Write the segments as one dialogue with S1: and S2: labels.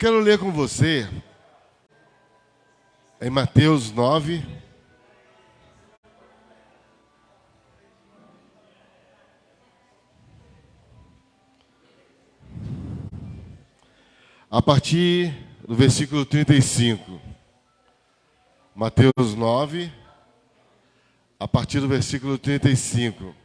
S1: quero ler com você em Mateus 9, a partir do versículo 35. Mateus 9, a partir do versículo 35.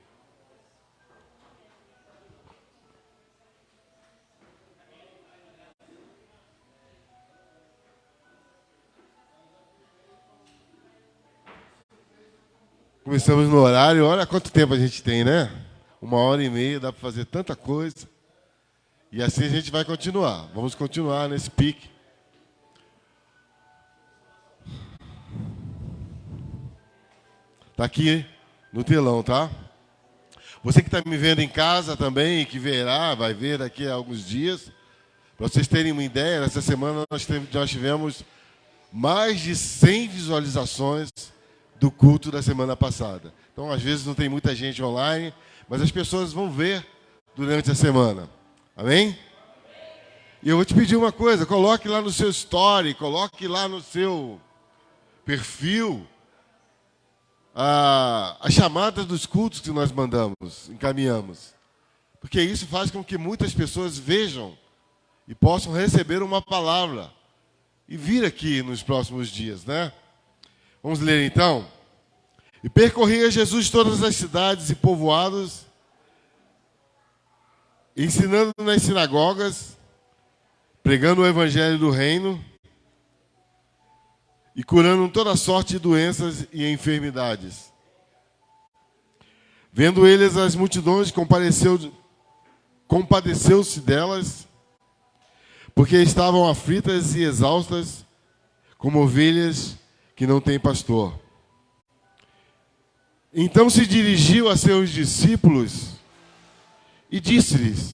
S1: Começamos no horário, olha quanto tempo a gente tem, né? 1h30, dá para fazer tanta coisa. E assim a gente vai continuar. Vamos continuar nesse pique. Está aqui no telão, tá? Você que está me vendo em casa também, e que verá, vai ver daqui a alguns dias, para vocês terem uma ideia, nessa semana nós tivemos mais de 100 visualizações do culto da semana passada. Então, às vezes, não tem muita gente online, mas as pessoas vão ver durante a semana. Amém? E eu vou te pedir uma coisa, coloque lá no seu story, coloque lá no seu perfil as chamadas dos cultos que nós mandamos, encaminhamos. Porque isso faz com que muitas pessoas vejam e possam receber uma palavra e vir aqui nos próximos dias, né? Vamos ler então? E percorria Jesus todas as cidades e povoados, ensinando nas sinagogas, pregando o evangelho do reino e curando toda sorte de doenças e enfermidades. Vendo eles as multidões, compadeceu-se delas, porque estavam aflitas e exaustas, como ovelhas que não têm pastor. Então se dirigiu a seus discípulos e disse-lhes: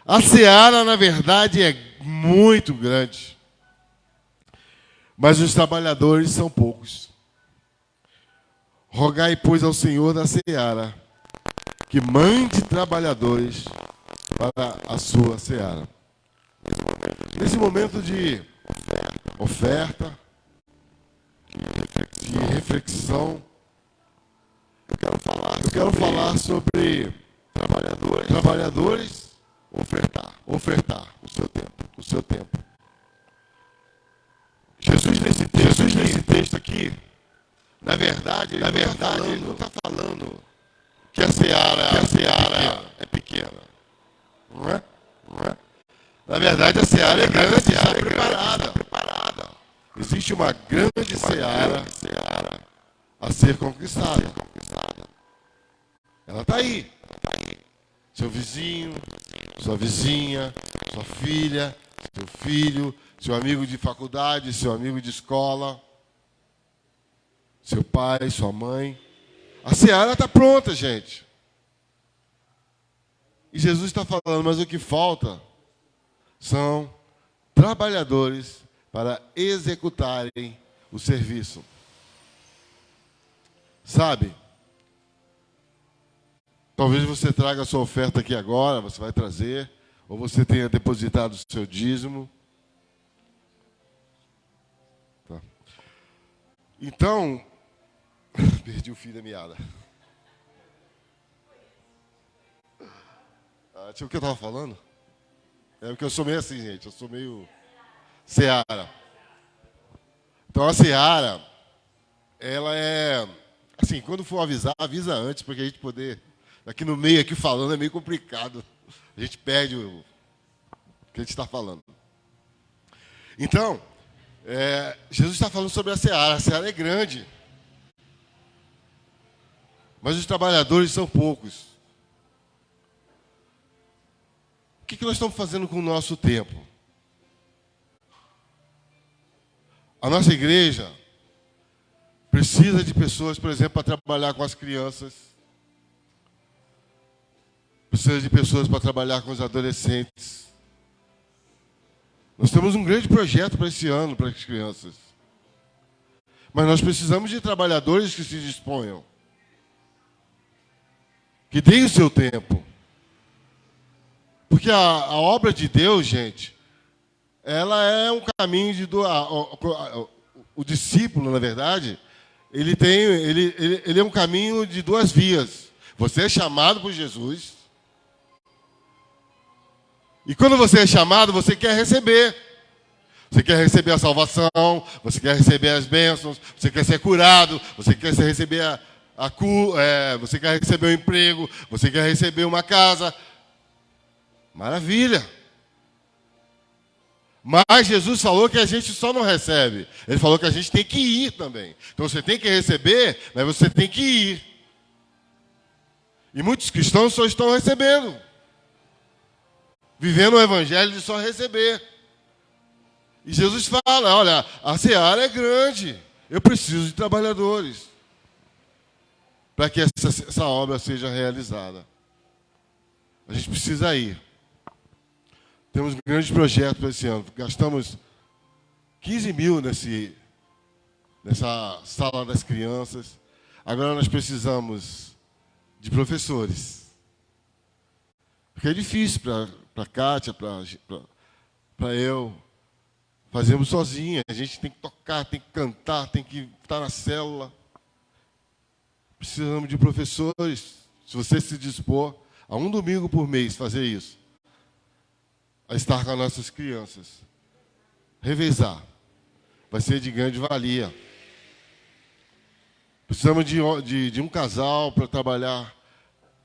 S1: a seara, na verdade, é muito grande, mas os trabalhadores são poucos. Rogai, pois, ao Senhor da seara que mande trabalhadores para a sua seara. Nesse momento de oferta, de reflexão, eu quero falar sobre trabalhadores ofertar o seu tempo. Jesus nesse texto aqui, na verdade ele não está falando que a seara é pequena. Não é? Na verdade, a seara é grande, está preparada. Existe uma grande seara a ser conquistada. Ela está aí. Seu vizinho, sua vizinha, sua filha, seu filho, seu amigo de faculdade, seu amigo de escola, seu pai, sua mãe. A seara está pronta, gente. E Jesus está falando, mas o que falta são trabalhadores para executarem o serviço. Sabe? Talvez você traga a sua oferta aqui agora, você vai trazer, ou você tenha depositado o seu dízimo. Tá. Então, perdi o fio da meada. Tinha o que eu estava falando? É porque eu sou meio assim, gente, eu sou meio seara. Então, a seara, ela é, assim, quando for avisar, avisa antes, para que a gente poder... Aqui no meio, aqui falando, é meio complicado. A gente perde o que a gente está falando. Então, Jesus está falando sobre a seara. A seara é grande. Mas os trabalhadores são poucos. O que nós estamos fazendo com o nosso tempo? A nossa igreja precisa de pessoas, por exemplo, para trabalhar com as crianças. Precisa de pessoas para trabalhar com os adolescentes. Nós temos um grande projeto para esse ano, para as crianças. Mas nós precisamos de trabalhadores que se disponham. Que deem o seu tempo. Porque a obra de Deus, gente, ela é um caminho de o discípulo, na verdade, ele é um caminho de duas vias. Você é chamado por Jesus. E quando você é chamado, você quer receber. Você quer receber a salvação, você quer receber as bênçãos, você quer ser curado, você quer receber você quer receber um emprego, você quer receber uma casa. Maravilha! Mas Jesus falou que a gente só não recebe. Ele falou que a gente tem que ir também. Então você tem que receber, mas você tem que ir. E muitos cristãos só estão recebendo. Vivendo o evangelho de só receber. E Jesus fala, olha, a seara é grande. Eu preciso de trabalhadores. Para que essa obra seja realizada. A gente precisa ir. Temos grandes projetos para esse ano. Gastamos 15 mil nessa sala das crianças. Agora nós precisamos de professores. Porque é difícil para a Kátia, para eu. Fazemos sozinha. A gente tem que tocar, tem que cantar, tem que estar na célula. Precisamos de professores. Se você se dispor a um domingo por mês fazer isso, a estar com as nossas crianças, revezar, vai ser de grande valia. Precisamos de um casal para trabalhar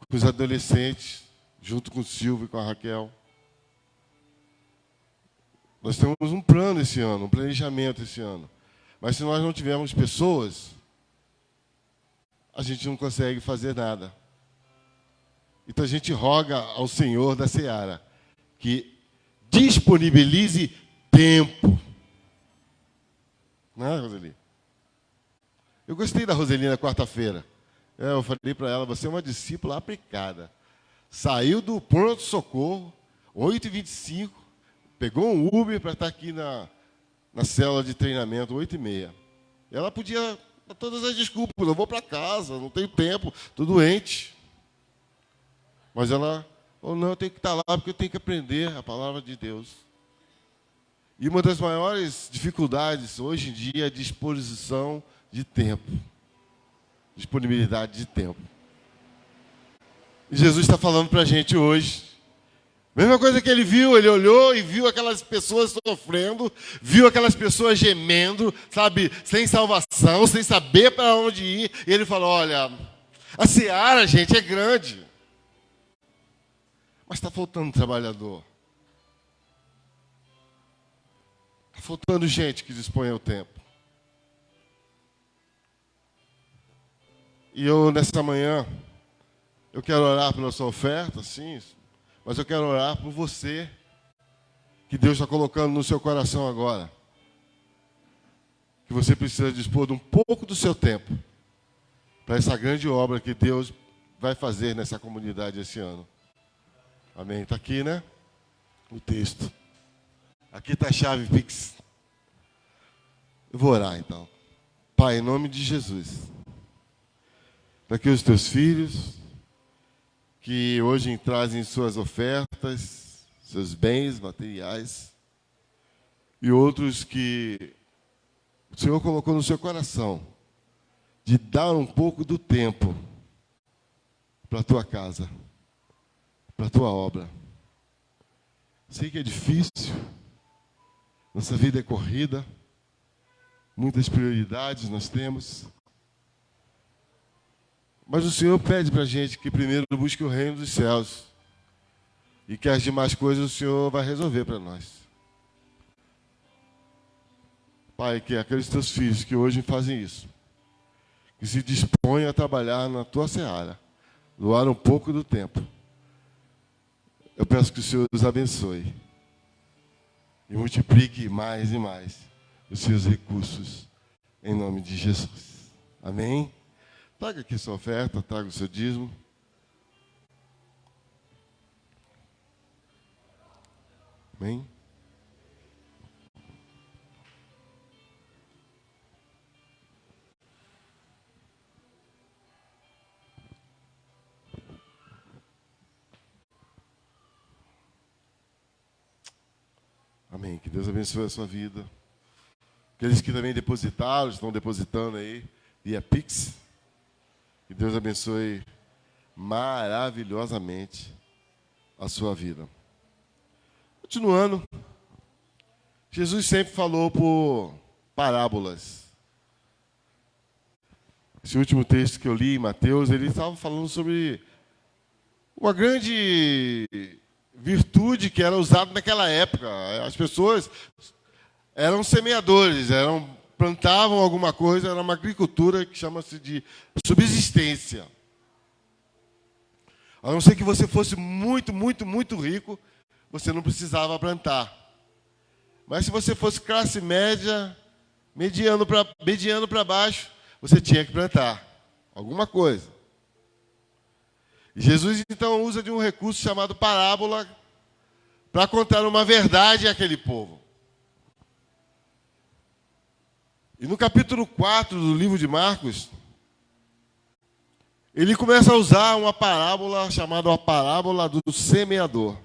S1: com os adolescentes, junto com o Silvio e com a Raquel. Nós temos um plano esse ano, um planejamento esse ano. Mas se nós não tivermos pessoas, a gente não consegue fazer nada. Então a gente roga ao Senhor da Seara que disponibilize tempo. Não é, Roseli? Eu gostei da Roseli na quarta-feira. Eu falei para ela, você é uma discípula aplicada. Saiu do pronto-socorro, 8h25, pegou um Uber para estar aqui na célula de treinamento, 8h30. Ela podia dar todas as desculpas, eu vou para casa, não tenho tempo, estou doente. Mas ela falou, não, eu tenho que estar lá porque eu tenho que aprender a palavra de Deus. E uma das maiores dificuldades hoje em dia é a disposição de tempo. Disponibilidade de tempo. E Jesus está falando para a gente hoje. Mesma coisa que ele viu, ele olhou e viu aquelas pessoas sofrendo, viu aquelas pessoas gemendo, sabe, sem salvação, sem saber para onde ir. E ele falou, olha, a seara, gente, é grande. Mas está faltando trabalhador. Está faltando gente que disponha o tempo. E eu, nessa manhã, eu quero orar pela sua oferta, sim, mas eu quero orar por você, que Deus está colocando no seu coração agora. Que você precisa dispor de um pouco do seu tempo para essa grande obra que Deus vai fazer nessa comunidade esse ano. Amém? Está aqui, né? O texto. Aqui está a chave Pix. Eu vou orar, então. Pai, em nome de Jesus. Está aqui os teus filhos, que hoje trazem suas ofertas, seus bens materiais, e outros que o Senhor colocou no seu coração, de dar um pouco do tempo para a tua casa, para a tua obra. Sei que é difícil, nossa vida é corrida, muitas prioridades nós temos, mas o Senhor pede para a gente que primeiro busque o reino dos céus e que as demais coisas o Senhor vai resolver para nós. Pai, que aqueles teus filhos que hoje fazem isso, que se dispõem a trabalhar na tua seara, doar um pouco do tempo, eu peço que o Senhor os abençoe e multiplique mais e mais os seus recursos, em nome de Jesus. Amém? Traga aqui sua oferta, traga o seu dízimo. Amém? Amém. Que Deus abençoe a sua vida. Aqueles que também depositaram, estão depositando aí via Pix. Que Deus abençoe maravilhosamente a sua vida. Continuando, Jesus sempre falou por parábolas. Esse último texto que eu li em Mateus, ele estava falando sobre uma grande virtude que era usada naquela época. As pessoas eram semeadores, plantavam alguma coisa, era uma agricultura que chama-se de subsistência. A não ser que você fosse muito, muito, muito rico, você não precisava plantar. Mas se você fosse classe média, mediano para baixo, você tinha que plantar alguma coisa. E Jesus, então, usa de um recurso chamado parábola para contar uma verdade àquele povo. E no capítulo 4 do livro de Marcos, ele começa a usar uma parábola chamada a parábola do semeador.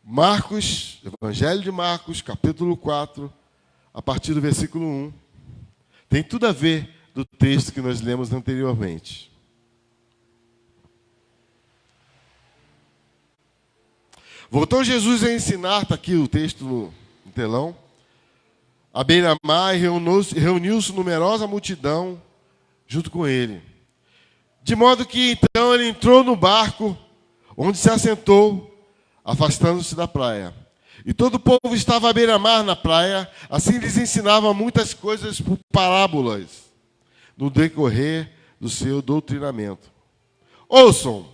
S1: Marcos, Evangelho de Marcos, capítulo 4, a partir do versículo 1, tem tudo a ver do texto que nós lemos anteriormente. Voltou Jesus a ensinar, está aqui o texto no telão, à beira-mar, e reuniu-se numerosa multidão junto com ele. De modo que então ele entrou no barco, onde se assentou, afastando-se da praia. E todo o povo estava à beira-mar na praia, assim lhes ensinava muitas coisas por parábolas, no decorrer do seu doutrinamento. Ouçam!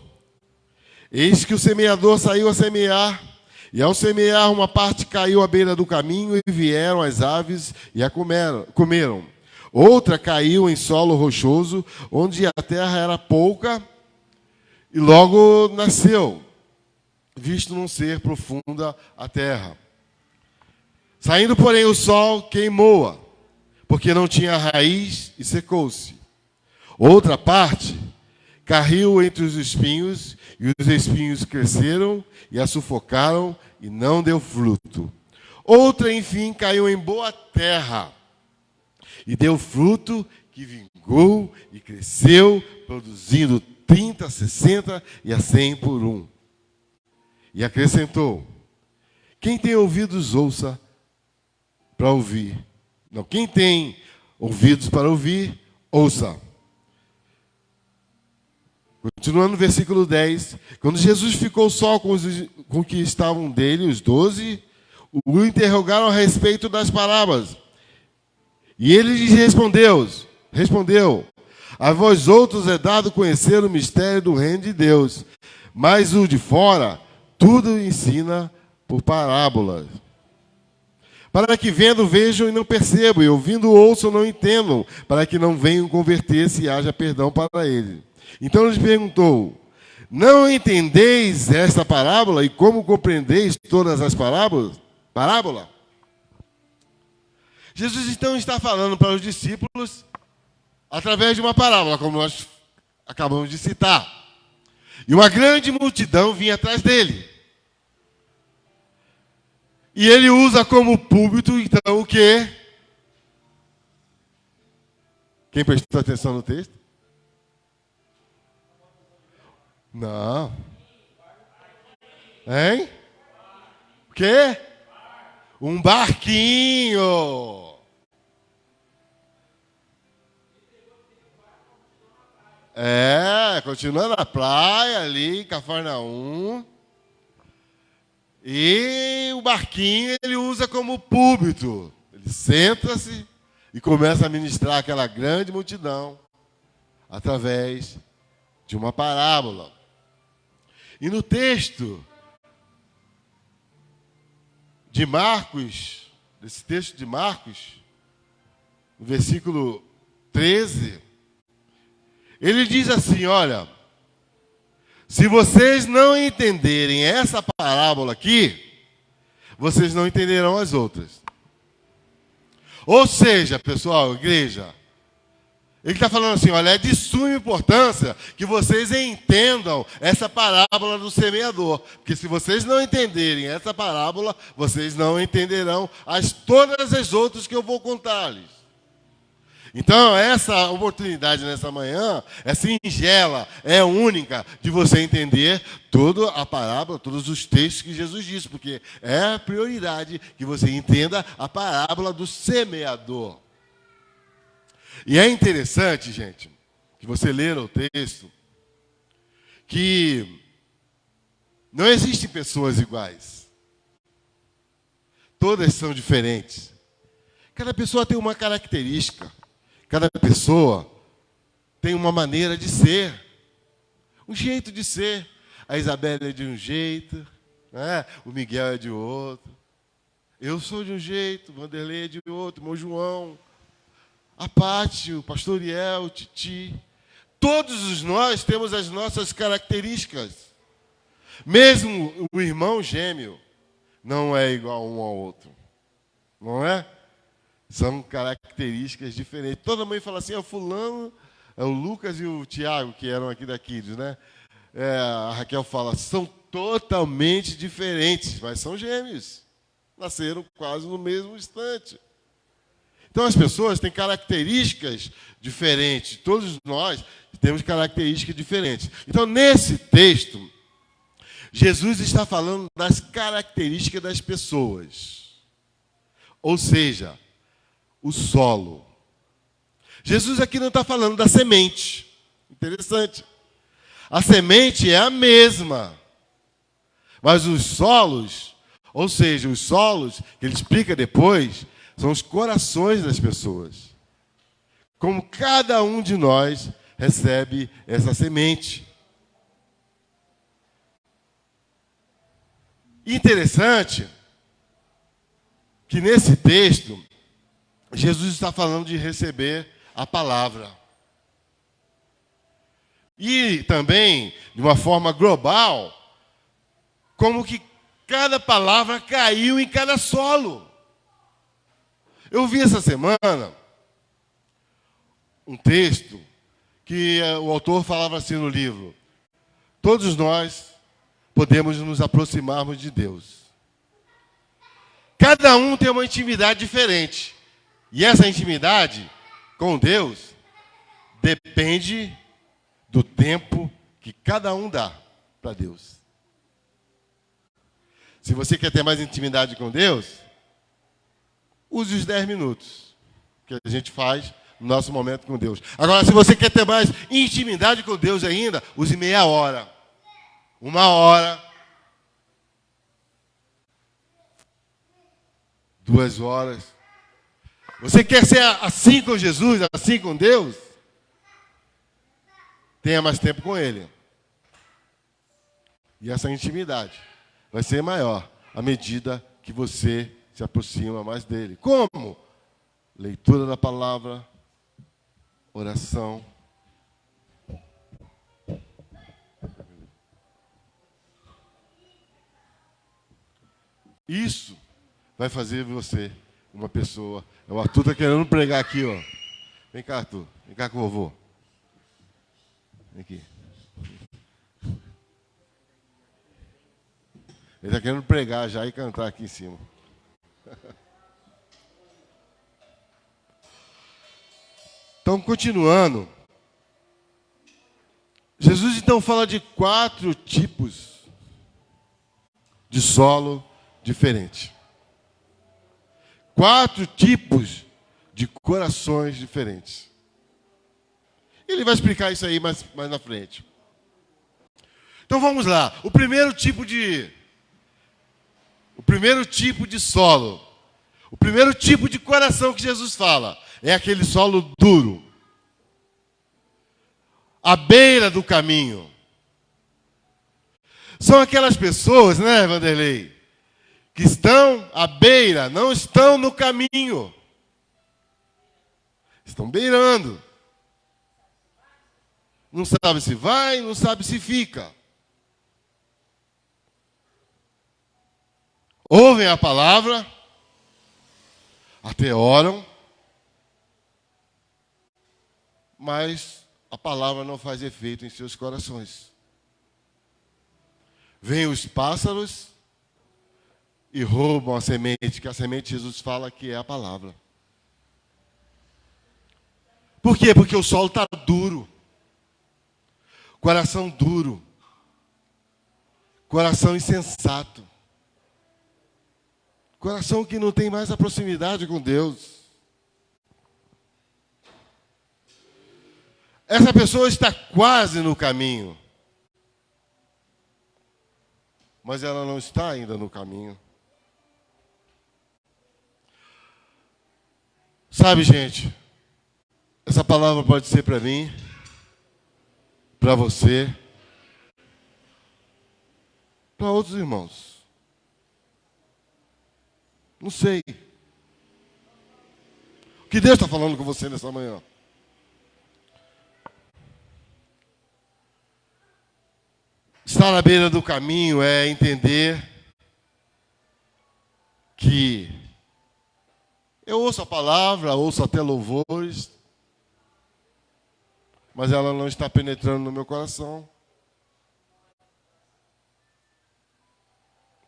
S1: Eis que o semeador saiu a semear, e ao semear uma parte caiu à beira do caminho, e vieram as aves e a comeram. Outra caiu em solo rochoso, onde a terra era pouca, e logo nasceu, visto não ser profunda a terra. Saindo, porém, o sol queimou-a, porque não tinha raiz e secou-se. Outra parte caiu entre os espinhos, e os espinhos cresceram e a sufocaram, e não deu fruto. Outra, enfim, caiu em boa terra, e deu fruto que vingou e cresceu, produzindo 30, 60 e a 100 por um. E acrescentou: quem tem ouvidos, ouça para ouvir. Não, quem tem ouvidos para ouvir, ouça. Continuando no versículo 10. Quando Jesus ficou só com que estavam dele, os 12, o interrogaram a respeito das parábolas. E ele lhes respondeu: a vós outros é dado conhecer o mistério do reino de Deus, mas o de fora tudo ensina por parábolas. Para que vendo, vejam e não percebam, e ouvindo, ouçam, não entendam, para que não venham converter-se e haja perdão para ele. Então ele perguntou: não entendeis esta parábola, e como compreendeis todas as parábolas? Parábola? Jesus então está falando para os discípulos através de uma parábola, como nós acabamos de citar. E uma grande multidão vinha atrás dele. E ele usa como púlpito, então, o quê? Quem prestou atenção no texto? Não. Hein? O quê? Um barquinho. Continua na praia ali, em Cafarnaum. E o barquinho ele usa como púlpito. Ele senta-se e começa a ministrar aquela grande multidão através de uma parábola. E no texto de Marcos, desse texto de Marcos, no versículo 13, ele diz assim: olha, se vocês não entenderem essa parábola aqui, vocês não entenderão as outras. Ou seja, pessoal, igreja, Ele está falando assim, olha, é de suma importância que vocês entendam essa parábola do semeador. Porque se vocês não entenderem essa parábola, vocês não entenderão todas as outras que eu vou contar-lhes. Então, essa oportunidade nessa manhã é singela, é única de você entender toda a parábola, todos os textos que Jesus disse, porque é a prioridade que você entenda a parábola do semeador. E é interessante, gente, que você ler o texto, que não existem pessoas iguais. Todas são diferentes. Cada pessoa tem uma característica. Cada pessoa tem uma maneira de ser, um jeito de ser. A Isabela é de um jeito, né? O Miguel é de outro. Eu sou de um jeito, o Vanderlei é de outro, o meu João, a Pati, o pastor Uriel, o Titi. Todos nós temos as nossas características. Mesmo o irmão gêmeo não é igual um ao outro, não é? São características diferentes. Toda mãe fala assim, é o fulano, é o Lucas e o Tiago, que eram aqui da Kids, né? A Raquel fala, são totalmente diferentes, mas são gêmeos. Nasceram quase no mesmo instante. Então, as pessoas têm características diferentes. Todos nós temos características diferentes. Então, nesse texto, Jesus está falando das características das pessoas. Ou seja, o solo. Jesus aqui não está falando da semente. Interessante. A semente é a mesma. Mas os solos, ou seja, os solos, que ele explica depois, são os corações das pessoas. Como cada um de nós recebe essa semente. Interessante que nesse texto, Jesus está falando de receber a palavra. E também, de uma forma global, como que cada palavra caiu em cada solo. Eu vi essa semana um texto que o autor falava assim no livro: todos nós podemos nos aproximarmos de Deus. Cada um tem uma intimidade diferente. E essa intimidade com Deus depende do tempo que cada um dá para Deus. Se você quer ter mais intimidade com Deus, use os 10 minutos que a gente faz no nosso momento com Deus. Agora, se você quer ter mais intimidade com Deus ainda, use meia hora, 1 hora, 2 horas. Você quer ser assim com Jesus, assim com Deus? Tenha mais tempo com Ele. E essa intimidade vai ser maior à medida que você se aproxima mais dele. Como? Leitura da palavra, oração. Isso vai fazer você uma pessoa. O Arthur está querendo pregar aqui, ó. Vem cá, Arthur. Vem cá com o vovô. Vem aqui. Ele está querendo pregar já e cantar aqui em cima. Então, continuando. Jesus então fala de 4 tipos de solo diferente. 4 tipos de corações diferentes. Ele vai explicar isso aí mais na frente. Então vamos lá. O primeiro tipo de solo, o primeiro tipo de coração que Jesus fala, é aquele solo duro, à beira do caminho. São aquelas pessoas, né, Vanderlei, que estão à beira, não estão no caminho. Estão beirando. Não sabe se vai, não sabe se fica. Ouvem a palavra, até oram, mas a palavra não faz efeito em seus corações. Vêm os pássaros e roubam a semente, que a semente Jesus fala que é a palavra. Por quê? Porque o solo está duro. Coração duro. Coração insensato. Coração que não tem mais a proximidade com Deus. Essa pessoa está quase no caminho. Mas ela não está ainda no caminho. Sabe, gente, essa palavra pode ser para mim, para você, para outros irmãos. Não sei. O que Deus está falando com você nessa manhã? Estar à beira do caminho é entender que eu ouço a palavra, ouço até louvores, mas ela não está penetrando no meu coração.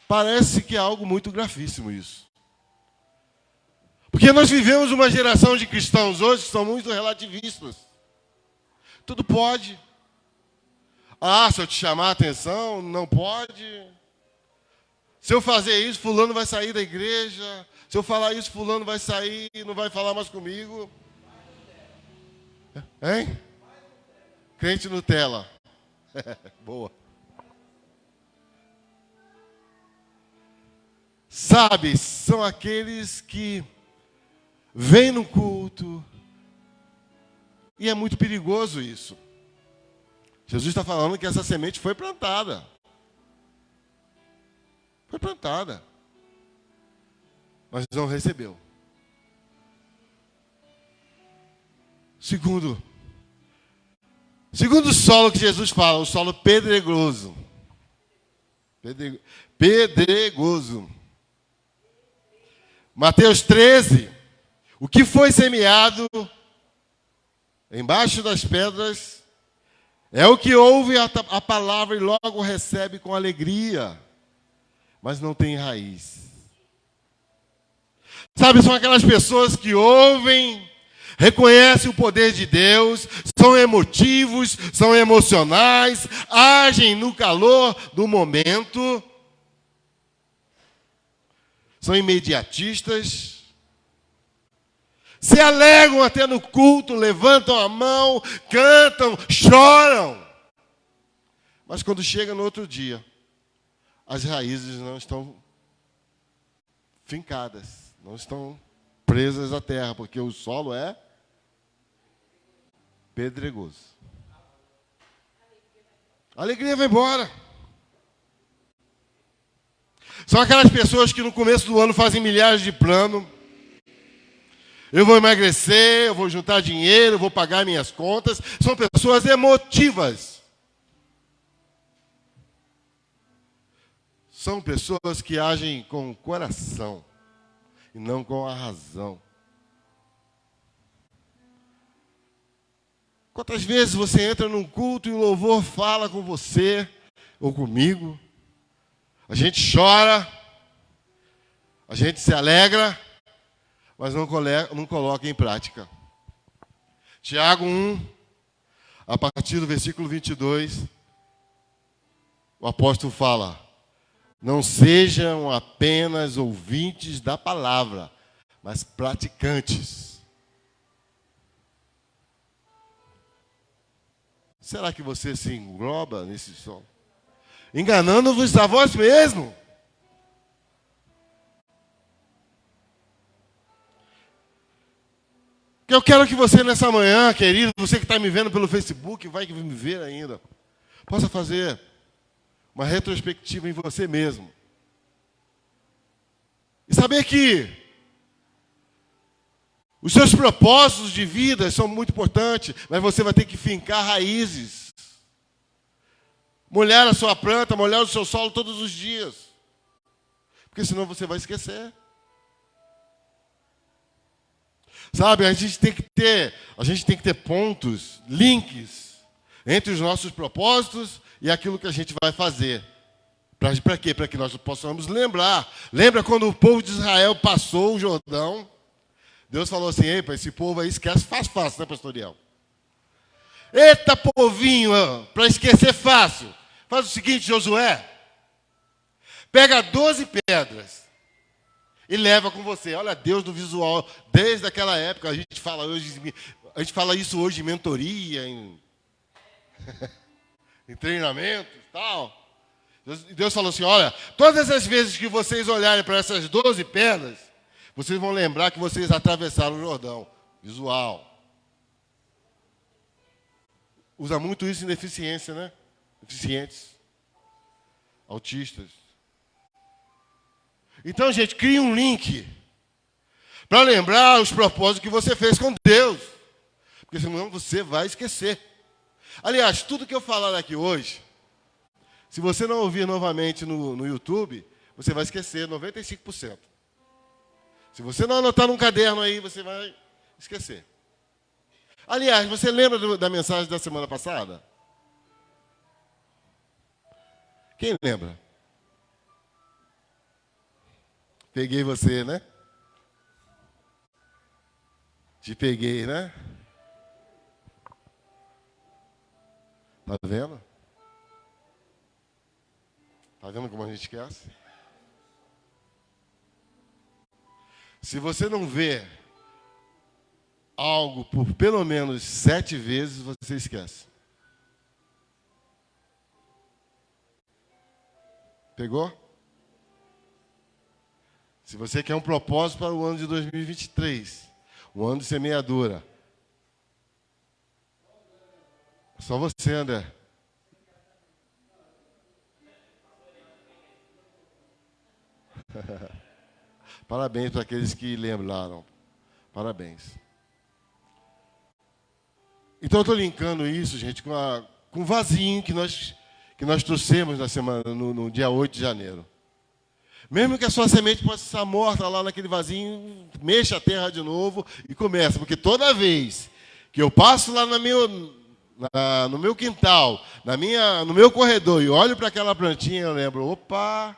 S1: Parece que é algo muito gravíssimo isso. Porque nós vivemos uma geração de cristãos hoje que são muito relativistas. Tudo pode. Ah, se eu te chamar a atenção, não pode. Se eu fazer isso, fulano vai sair da igreja. Se eu falar isso, fulano vai sair e não vai falar mais comigo. Hein? Crente Nutella. Boa. Sabe, são aqueles que vêm no culto. E é muito perigoso isso. Jesus está falando que essa semente foi plantada. Foi plantada. Mas não recebeu. Segundo solo que Jesus fala, o solo pedregoso. Pedregoso. Mateus 13. O que foi semeado embaixo das pedras é o que ouve a palavra e logo recebe com alegria, mas não tem raiz. Sabe, são aquelas pessoas que ouvem, reconhecem o poder de Deus, são emotivos, são emocionais, agem no calor do momento, são imediatistas, se alegram até no culto, levantam a mão, cantam, choram. Mas quando chega no outro dia, as raízes não estão fincadas, não estão presas à terra, porque o solo é pedregoso. A alegria vai embora. São aquelas pessoas que no começo do ano fazem milhares de planos. Eu vou emagrecer, eu vou juntar dinheiro, eu vou pagar minhas contas. São pessoas emotivas. São pessoas que agem com o coração e não com a razão. Quantas vezes você entra num culto e o louvor fala com você ou comigo? A gente chora, a gente se alegra, mas não coloca em prática. Tiago 1, a partir do versículo 22, o apóstolo fala: não sejam apenas ouvintes da palavra, mas praticantes. Será que você se engloba nesse som? Enganando-vos a vós mesmo. Eu quero que você nessa manhã, querido, você que está me vendo pelo Facebook, vai me ver ainda, possa fazer uma retrospectiva em você mesmo. E saber que os seus propósitos de vida são muito importantes, mas você vai ter que fincar raízes. Molhar a sua planta, molhar o seu solo todos os dias. Porque senão você vai esquecer. Sabe, a gente tem que ter pontos, links entre os nossos propósitos e aquilo que a gente vai fazer. Para quê? Para que nós possamos lembrar. Lembra quando o povo de Israel passou o Jordão? Deus falou assim: ei, esse povo aí esquece fácil, né, pastor Ariel? Eita, povinho, para esquecer fácil. Faz o seguinte, Josué. Pega 12 pedras e leva com você. Olha, Deus do visual. Desde aquela época, a gente fala isso hoje em mentoria, em treinamento e tal. Deus falou assim: olha, todas as vezes que vocês olharem para essas 12 pedras, vocês vão lembrar que vocês atravessaram o Jordão. Visual. Usa muito isso em deficiência, né? Deficientes. Autistas. Então, gente, crie um link para lembrar os propósitos que você fez com Deus. Porque senão você vai esquecer. Aliás, tudo que eu falar aqui hoje, se você não ouvir novamente no YouTube, você vai esquecer 95%. Se você não anotar num caderno aí, você vai esquecer. Aliás, você lembra da mensagem da semana passada? Quem lembra? Peguei você, né? Te peguei, né? Tá vendo? Tá vendo como a gente esquece? Se você não vê algo por pelo menos 7 vezes, você esquece. Pegou? Se você quer um propósito para o ano de 2023, um ano de semeadura, só você, André. Parabéns para aqueles que lembraram. Parabéns. Então, eu estou linkando isso, gente, com o vasinho que nós trouxemos na semana, no dia 8 de janeiro. Mesmo que a sua semente possa estar morta lá naquele vasinho, mexa a terra de novo e começa. Porque toda vez que eu passo lá no meu quintal, no meu corredor, e olho para aquela plantinha, eu lembro, opa,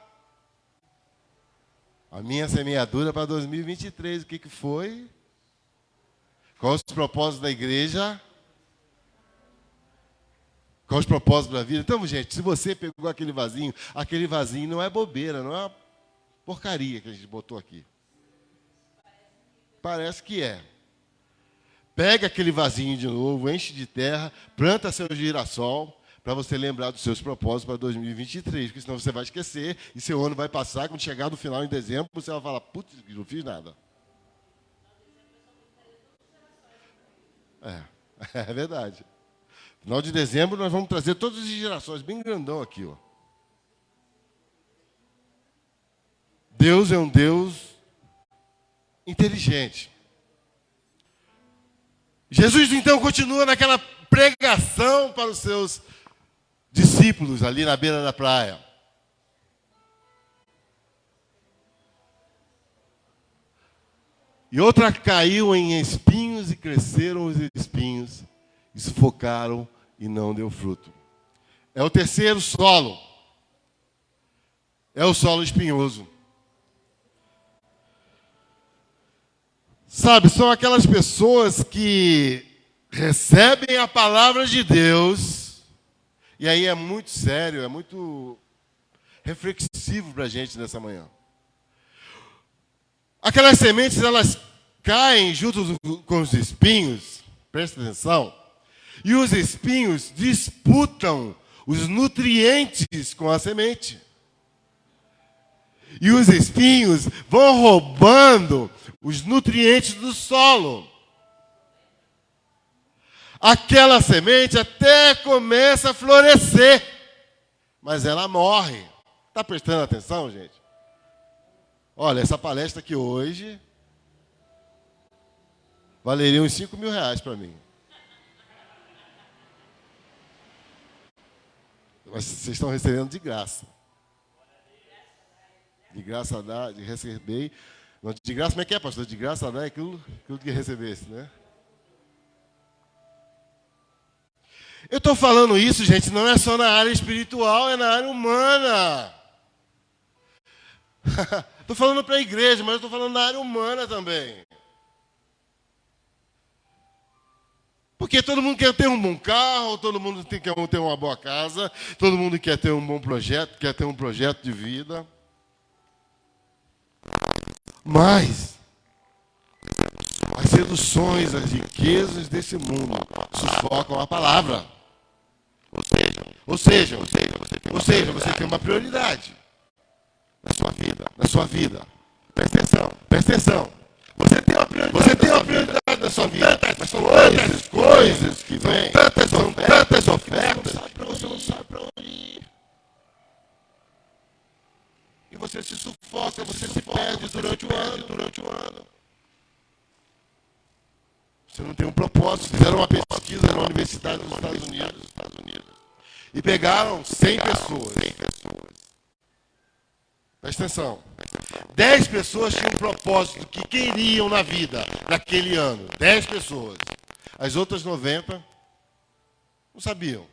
S1: a minha semeadura para 2023, o que foi? Quais os propósitos da igreja? Quais os propósitos da vida? Então, gente, se você pegou aquele vasinho não é bobeira, não é uma porcaria que a gente botou aqui. Parece que é. Pega aquele vasinho de novo, enche de terra, planta seu girassol, para você lembrar dos seus propósitos para 2023, porque senão você vai esquecer e seu ano vai passar. Quando chegar no final, em dezembro, você vai falar, putz, não fiz nada. É verdade. Final de dezembro, nós vamos trazer todos os girassóis bem grandão aqui, ó. Deus é um Deus inteligente. Jesus, então, continua naquela pregação para os seus discípulos ali na beira da praia. E outra caiu em espinhos e cresceram os espinhos, e sufocaram e não deu fruto. É o terceiro solo. É o solo espinhoso. Sabe, são aquelas pessoas que recebem a palavra de Deus, e aí é muito sério, é muito reflexivo para a gente nessa manhã. Aquelas sementes, elas caem junto com os espinhos, presta atenção, e os espinhos disputam os nutrientes com a semente. E os espinhos vão roubando os nutrientes do solo. Aquela semente até começa a florescer, mas ela morre. Está prestando atenção, gente? Olha, essa palestra aqui hoje valeria uns 5 mil reais para mim. Mas vocês estão recebendo de graça. De graça de receber. Não de graça, como é que é, pastor? De graça não é aquilo que recebesse, né? Eu estou falando isso, gente, não é só na área espiritual, é na área humana. Estou falando para a igreja, mas eu estou falando na área humana também. Porque todo mundo quer ter um bom carro, todo mundo quer ter uma boa casa, todo mundo quer ter um bom projeto, quer ter um projeto de vida. Mas as seduções, as riquezas desse mundo sufocam a palavra. Ou seja, você tem uma prioridade na sua vida. Presta atenção. Você tem uma prioridade na sua vida. São tantas coisas que vêm, são tantas ofertas, você não sabe para onde ir. E você se sufoca, você se perde durante o ano. Você não tem um propósito. Fizeram uma pesquisa na Universidade dos Estados Unidos. E pegaram 100 pessoas. Presta atenção. 10 pessoas tinham um propósito que queriam na vida, naquele ano. 10 pessoas. As outras 90 não sabiam.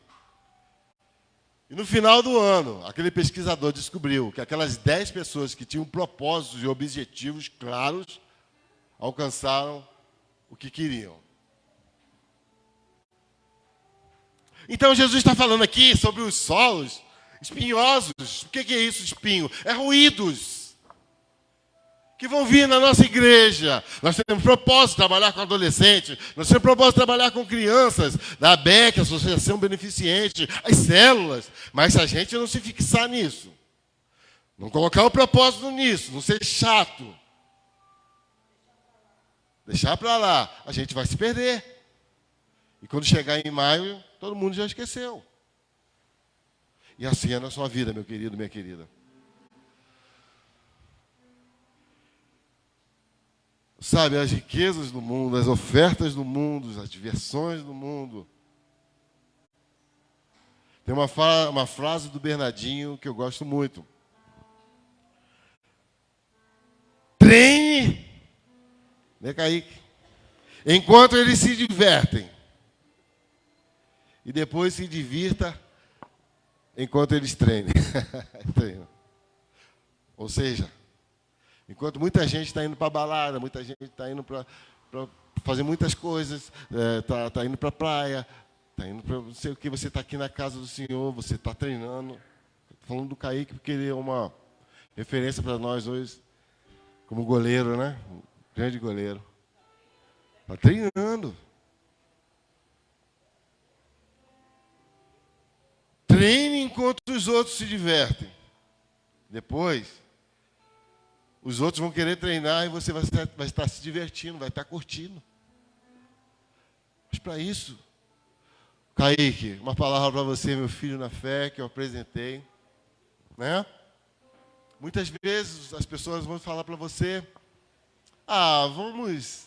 S1: E no final do ano, aquele pesquisador descobriu que aquelas 10 pessoas que tinham propósitos e objetivos claros alcançaram o que queriam. Então Jesus está falando aqui sobre os solos espinhosos. O que é isso, espinho? É ruídos que vão vir na nossa igreja. Nós temos propósito de trabalhar com adolescentes, nós temos propósito de trabalhar com crianças, da ABEC, Associação Beneficente, as células. Mas se a gente não se fixar nisso, não colocar o propósito nisso, não ser chato, deixar para lá, a gente vai se perder. E quando chegar em maio, todo mundo já esqueceu. E assim é na sua vida, meu querido, minha querida. Sabe, as riquezas do mundo, as ofertas do mundo, as diversões do mundo. Tem uma frase do Bernardinho que eu gosto muito. Treine, né, Kaique? Enquanto eles se divertem. E depois se divirta enquanto eles treinem. Ou seja, enquanto muita gente está indo para a balada, muita gente está indo para fazer muitas coisas, está indo para a praia, está indo para não sei o que, você está aqui na casa do Senhor, você está treinando. Estou falando do Kaique porque ele é uma referência para nós hoje, como goleiro, né? Um grande goleiro. Está treinando. Treine enquanto os outros se divertem. Depois, os outros vão querer treinar e você vai estar se divertindo, vai estar curtindo. Mas para isso, Kaique, uma palavra para você, meu filho na fé, que eu apresentei. Né? Muitas vezes as pessoas vão falar para você, vamos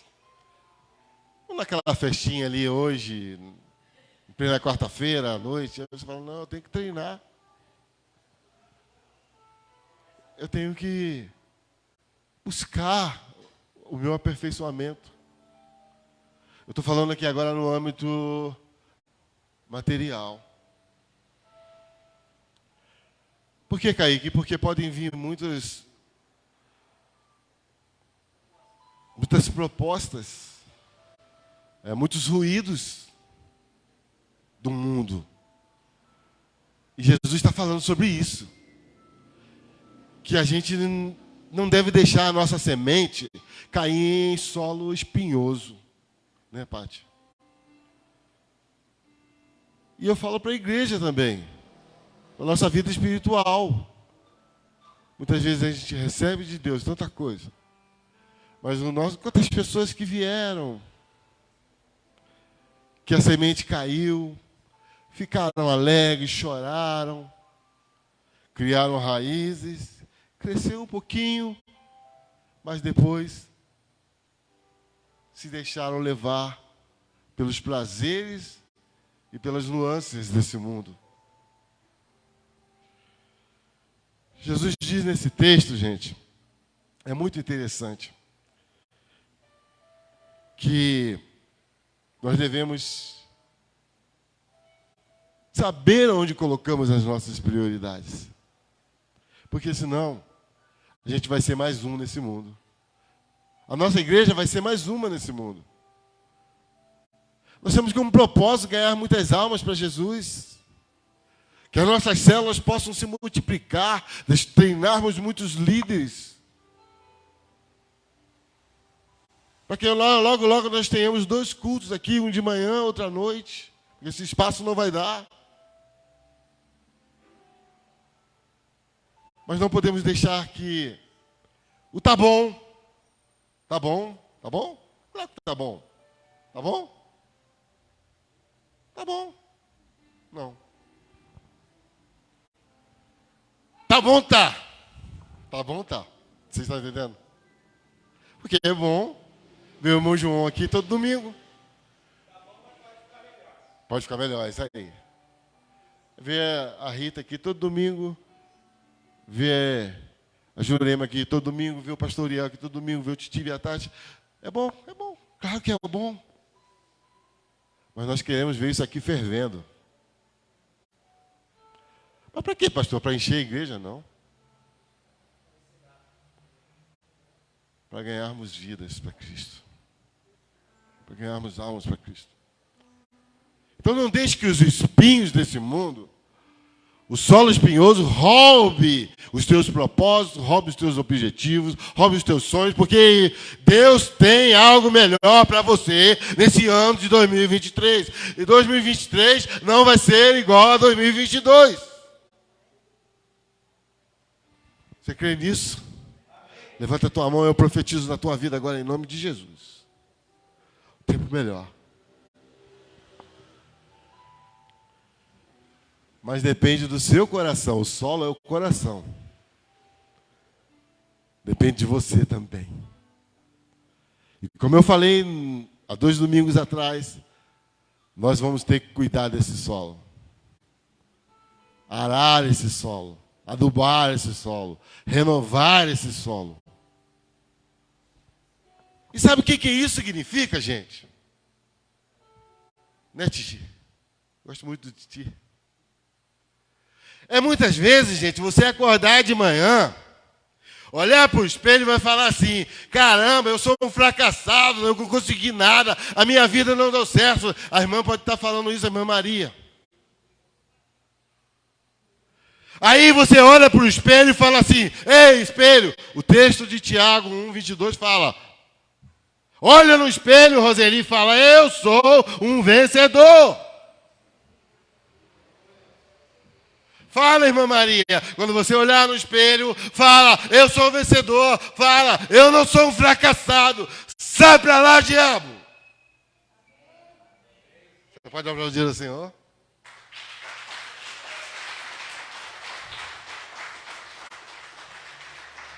S1: naquela festinha ali hoje, em plena quarta-feira à noite. Aí você fala, não, eu tenho que treinar. Eu tenho que buscar o meu aperfeiçoamento. Eu estou falando aqui agora no âmbito material. Por que, Kaique? Porque podem vir muitas propostas, muitos ruídos do mundo. E Jesus está falando sobre isso. Que a gente não deve deixar a nossa semente cair em solo espinhoso. Né, Paty? E eu falo para a igreja também. Para a nossa vida espiritual. Muitas vezes a gente recebe de Deus tanta coisa. Mas quantas pessoas que vieram, que a semente caiu, ficaram alegres, choraram, criaram raízes, cresceu um pouquinho, mas depois se deixaram levar pelos prazeres e pelas nuances desse mundo. Jesus diz nesse texto, gente, é muito interessante. que nós devemos saber onde colocamos as nossas prioridades. Porque senão, a gente vai ser mais um nesse mundo. A nossa igreja vai ser mais uma nesse mundo. Nós temos como propósito ganhar muitas almas para Jesus. Que as nossas células possam se multiplicar, treinarmos muitos líderes. Para que logo, logo nós tenhamos 2 cultos aqui, um de manhã, outro à noite. Porque esse espaço não vai dar. Mas não podemos deixar que o tá bom. Tá bom? Tá bom? Claro que tá bom. Tá bom? Tá bom. Não. Tá bom, tá. Tá bom, tá. Vocês estão entendendo? Porque é bom ver o irmão João aqui todo domingo. Pode ficar melhor, é isso aí. Ver a Rita aqui todo domingo. Ver a Jurema aqui todo domingo. Ver o Pastor Uriel aqui todo domingo. Ver o Titi e a Tati. É bom, é bom. Claro que é bom. Mas nós queremos ver isso aqui fervendo. Mas para quê, pastor? Para encher a igreja? Não. Para ganharmos vidas para Cristo. Para ganharmos almas para Cristo. Então não deixe que os espinhos desse mundo, o solo espinhoso, roube os teus propósitos, roube os teus objetivos, roube os teus sonhos, porque Deus tem algo melhor para você nesse ano de 2023. E 2023 não vai ser igual a 2022. Você crê nisso? Levanta a tua mão, eu profetizo na tua vida agora em nome de Jesus. O tempo melhor. Mas depende do seu coração. O solo é o coração. Depende de você também. E como eu falei há 2 domingos atrás, nós vamos ter que cuidar desse solo. Arar esse solo. Adubar esse solo. Renovar esse solo. E sabe o que isso significa, gente? Né, Titi? Gosto muito do Titi. É muitas vezes, gente, você acordar de manhã, olhar para o espelho e vai falar assim: caramba, eu sou um fracassado, eu não consegui nada, a minha vida não deu certo. A irmã pode estar falando isso, a irmã Maria. Aí você olha para o espelho e fala assim: ei, espelho, o texto de Tiago 1:22 fala: olha no espelho, Roseli, e fala: eu sou um vencedor. Fala, irmã Maria, quando você olhar no espelho, fala: eu sou um vencedor. Fala: eu não sou um fracassado. Sai para lá, diabo. Você pode aplaudir ao Senhor?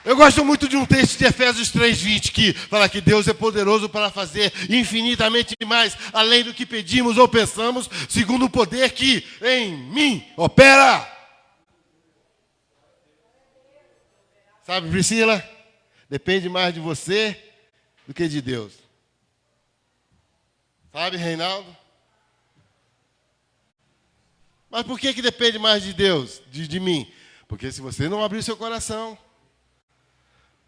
S1: Eu gosto muito de um texto de Efésios 3:20 que fala que Deus é poderoso para fazer infinitamente mais, além do que pedimos ou pensamos, segundo o poder que em mim opera. Sabe, Priscila? Depende mais de você do que de Deus. Sabe, Reinaldo? Mas por que depende mais de Deus, de mim? Porque se você não abrir seu coração,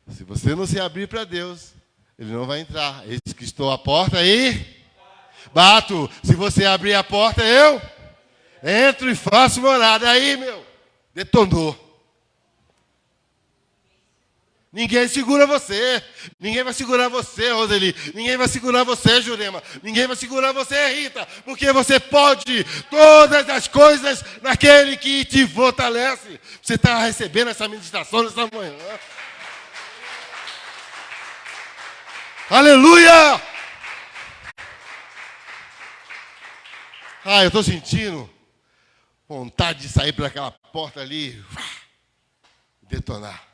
S1: se você não se abrir para Deus, Ele não vai entrar. Eis que estou à porta e bato. Se você abrir a porta, eu entro e faço morada. Aí, meu, detonou. Ninguém segura você. Ninguém vai segurar você, Roseli. Ninguém vai segurar você, Jurema. Ninguém vai segurar você, Rita. Porque você pode todas as coisas naquele que te fortalece. Você está recebendo essa ministração nessa manhã. Aleluia! Eu estou sentindo vontade de sair por aquela porta ali e detonar.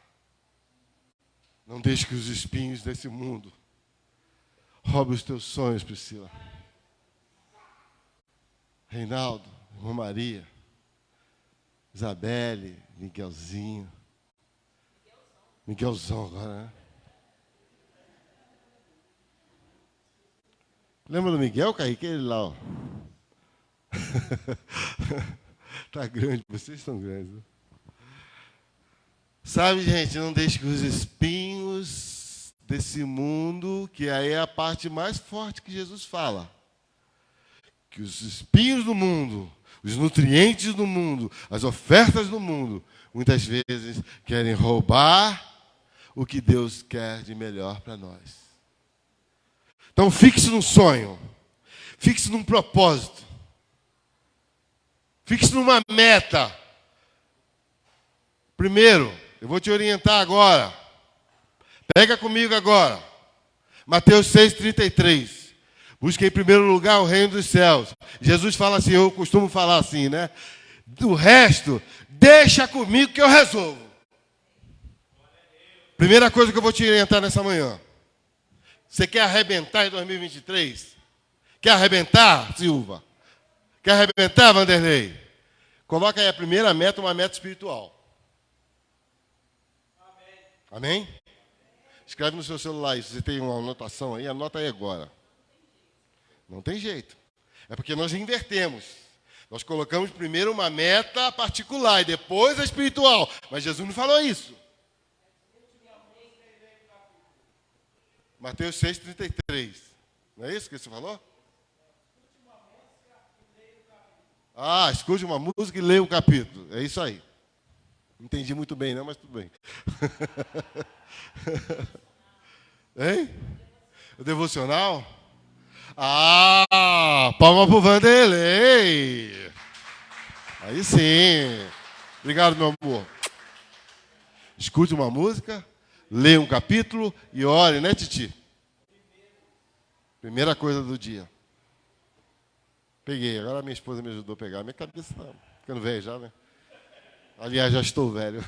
S1: Não deixe que os espinhos desse mundo roubem os teus sonhos, Priscila. Reinaldo, irmã Maria, Isabelle, Miguelzinho. Miguelzão agora, né? Lembra do Miguel, Kaique? Ele lá, ó. Tá grande, vocês estão grandes. Né? Sabe, gente, não deixe que os espinhos desse mundo, que aí é a parte mais forte que Jesus fala, que os espinhos do mundo, os nutrientes do mundo, as ofertas do mundo, muitas vezes querem roubar o que Deus quer de melhor para nós. Então, fixe num sonho, fixe num propósito, fixe numa meta. Primeiro, eu vou te orientar agora. Pega comigo agora. Mateus 6,33. Busque em primeiro lugar o reino dos céus. Jesus fala assim, eu costumo falar assim, né? O resto, deixa comigo que eu resolvo. Primeira coisa que eu vou te orientar nessa manhã. Você quer arrebentar em 2023? Quer arrebentar, Silva? Quer arrebentar, Vanderlei? Coloca aí a primeira meta, uma meta espiritual. Amém? Escreve no seu celular isso. Você tem uma anotação aí, anota aí agora. Não tem jeito. É porque nós invertemos. Nós colocamos primeiro uma meta particular e depois a espiritual. Mas Jesus não falou isso. Mateus 6,33. Não é isso que você falou? Ah, escute uma música e leia o capítulo. É isso aí. Não entendi muito bem, não, mas tudo bem. Hein? O devocional? Ah, palma pro Vanderlei. Aí sim. Obrigado, meu amor. Escute uma música, leia um capítulo e ore, né, Titi? Primeira coisa do dia. Peguei, agora minha esposa me ajudou a pegar. Minha cabeça está ficando velha já, né? Aliás, já estou velho.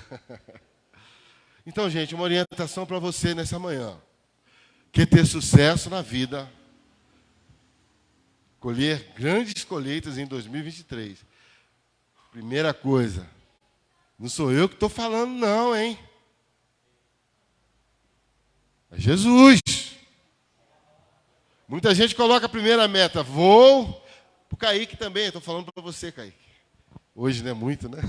S1: Então, gente, uma orientação para você nessa manhã. Quer ter sucesso na vida, colher grandes colheitas em 2023. Primeira coisa, não sou eu que estou falando não, hein? É Jesus. Muita gente coloca a primeira meta, vou, para o Kaique também, estou falando para você, Kaique. Hoje não é muito, né?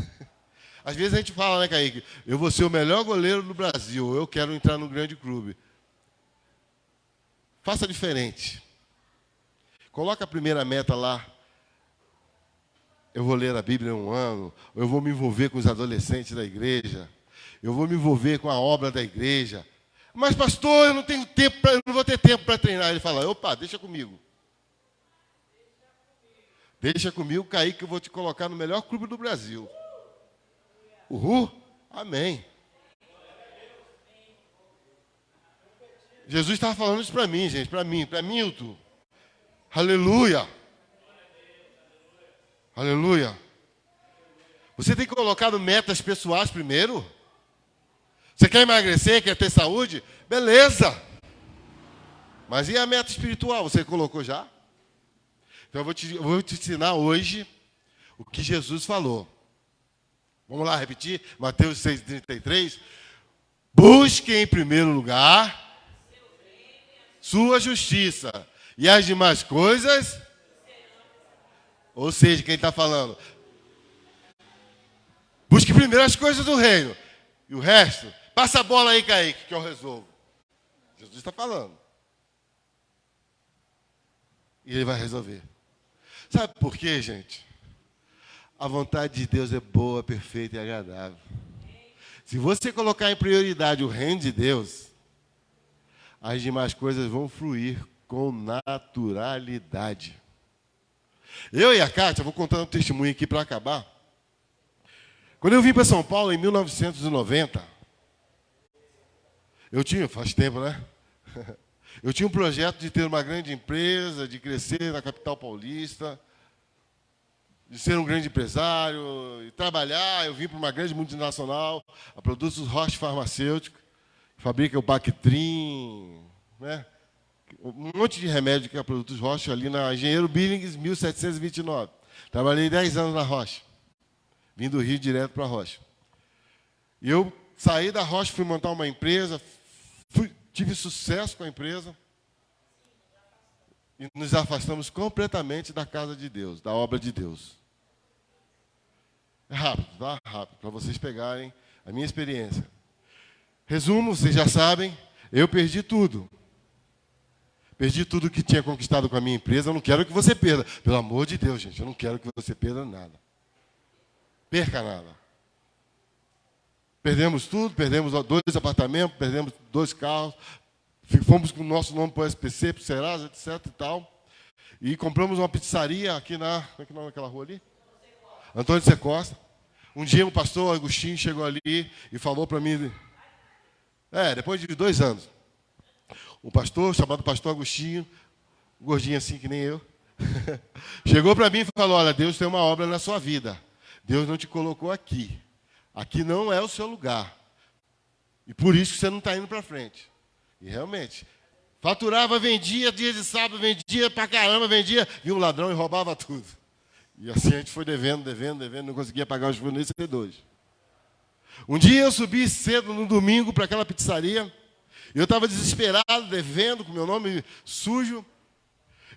S1: Às vezes a gente fala, né, Kaique? Eu vou ser o melhor goleiro do Brasil, eu quero entrar num grande clube. Faça diferente. Coloca a primeira meta lá. Eu vou ler a Bíblia em um ano, eu vou me envolver com os adolescentes da igreja, eu vou me envolver com a obra da igreja. Mas, pastor, eu não tenho tempo, eu não vou ter tempo para treinar. Ele fala, opa, deixa comigo. Deixa comigo, Kaique, que eu vou te colocar no melhor clube do Brasil. Uhul, amém. Jesus estava falando isso para mim, gente, para Milton. Aleluia. Aleluia. Você tem colocado metas pessoais primeiro? Você quer emagrecer, quer ter saúde? Beleza. Mas e a meta espiritual? Você colocou já? Então eu vou te ensinar hoje o que Jesus falou. Vamos lá repetir? Mateus 6,33. Busque em primeiro lugar sua justiça. E as demais coisas... Ou seja, quem está falando? Busque primeiro as coisas do reino. E o resto, passa a bola aí, Kaique, que eu resolvo. Jesus está falando. E ele vai resolver. Sabe por quê, gente? A vontade de Deus é boa, perfeita e agradável. Se você colocar em prioridade o reino de Deus, as demais coisas vão fluir com naturalidade. Eu e a Kátia, vou contar um testemunho aqui para acabar. Quando eu vim para São Paulo em 1990, faz tempo, né? Eu tinha um projeto de ter uma grande empresa, de crescer na capital paulista, de ser um grande empresário, e trabalhar. Eu vim para uma grande multinacional, a Produtos Roche Farmacêutico, que fabrica o Bactrim, né? Um monte de remédio que é a Produtos Roche, ali na Engenheiro Billings, 1729. Trabalhei 10 anos na Roche. Vim do Rio direto para a Roche. E eu saí da Roche, fui montar uma empresa, tive sucesso com a empresa. e nos afastamos completamente da casa de Deus, da obra de Deus. É rápido, tá? Rápido, para vocês pegarem a minha experiência. Resumo, vocês já sabem, eu perdi tudo. Perdi tudo que tinha conquistado com a minha empresa, eu não quero que você perda. Pelo amor de Deus, gente, eu não quero que você perda nada. Perca nada. Perdemos tudo, perdemos 2 apartamentos, perdemos 2 carros, fomos com o nosso nome para o SPC, para o Serasa, etc. e tal. E compramos uma pizzaria aqui na... Como é que é o nome daquela rua ali? Antônio de Costa. Um dia o pastor Agostinho chegou ali e falou para mim... depois de 2 anos. Um pastor, chamado pastor Agostinho, gordinho assim que nem eu, chegou para mim e falou, olha, Deus tem uma obra na sua vida. Deus não te colocou aqui. Aqui não é o seu lugar. E por isso que você não está indo para frente. E realmente, faturava, vendia, dia de sábado, vendia pra caramba, vendia, vinha um ladrão e roubava tudo. E assim a gente foi devendo, não conseguia pagar os fornecedores. Um dia eu subi cedo no domingo para aquela pizzaria, e eu estava desesperado, devendo, com meu nome sujo.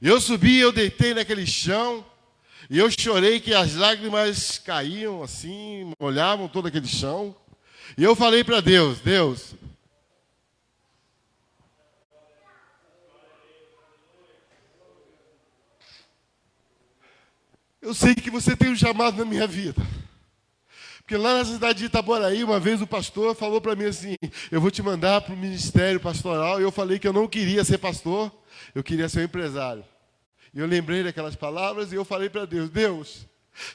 S1: E eu subi, eu deitei naquele chão, e eu chorei que as lágrimas caíam assim, molhavam todo aquele chão. E eu falei para Deus, Deus, eu sei que você tem um chamado na minha vida. Porque lá na cidade de Itaboraí, uma vez o pastor falou para mim assim, eu vou te mandar para o ministério pastoral. E eu falei que eu não queria ser pastor, eu queria ser um empresário. E eu lembrei daquelas palavras e eu falei para Deus, Deus,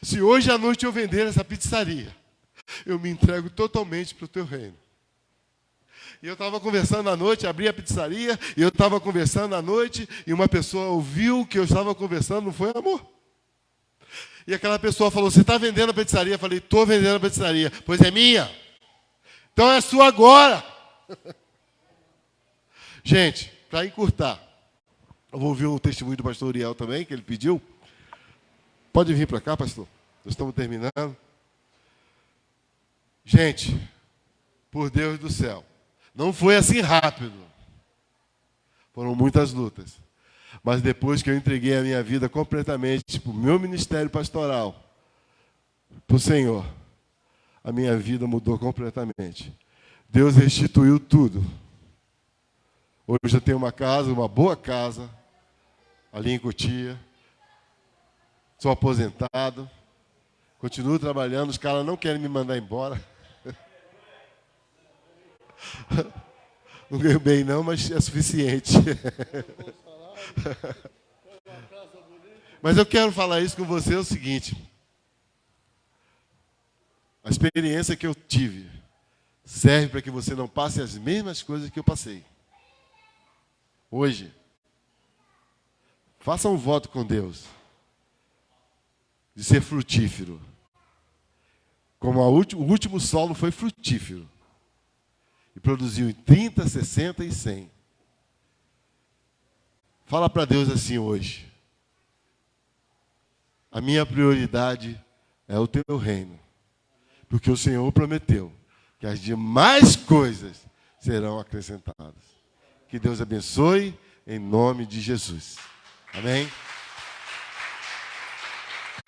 S1: se hoje à noite eu vender essa pizzaria, eu me entrego totalmente para o teu reino. E eu estava conversando à noite, abri a pizzaria, e eu estava conversando à noite, e uma pessoa ouviu que eu estava conversando, não foi amor? E aquela pessoa falou, você está vendendo a pizzaria? Eu falei, estou vendendo a pizzaria. Pois é minha. Então é sua agora. Gente, para encurtar, eu vou ouvir o testemunho do pastor Uriel também, que ele pediu. Pode vir para cá, pastor. Nós estamos terminando. Gente, por Deus do céu, não foi assim rápido. Foram muitas lutas. Mas depois que eu entreguei a minha vida completamente para o meu ministério pastoral, para o Senhor, a minha vida mudou completamente. Deus restituiu tudo. Hoje eu tenho uma casa, uma boa casa, ali em Cotia. Sou aposentado. Continuo trabalhando, os caras não querem me mandar embora. Não ganho bem não, mas é suficiente. Mas eu quero falar isso com você, é o seguinte. A experiência que eu tive serve para que você não passe as mesmas coisas que eu passei. Hoje, faça um voto com Deus de ser frutífero. Como o último solo foi frutífero. E produziu em 30, 60 e 100. Fala para Deus assim hoje. A minha prioridade é o teu reino. Porque o Senhor prometeu que as demais coisas serão acrescentadas. Que Deus abençoe em nome de Jesus. Amém?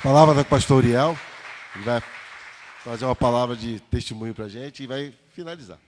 S1: Palavra do pastor Uriel. Ele vai fazer uma palavra de testemunho para a gente e vai finalizar.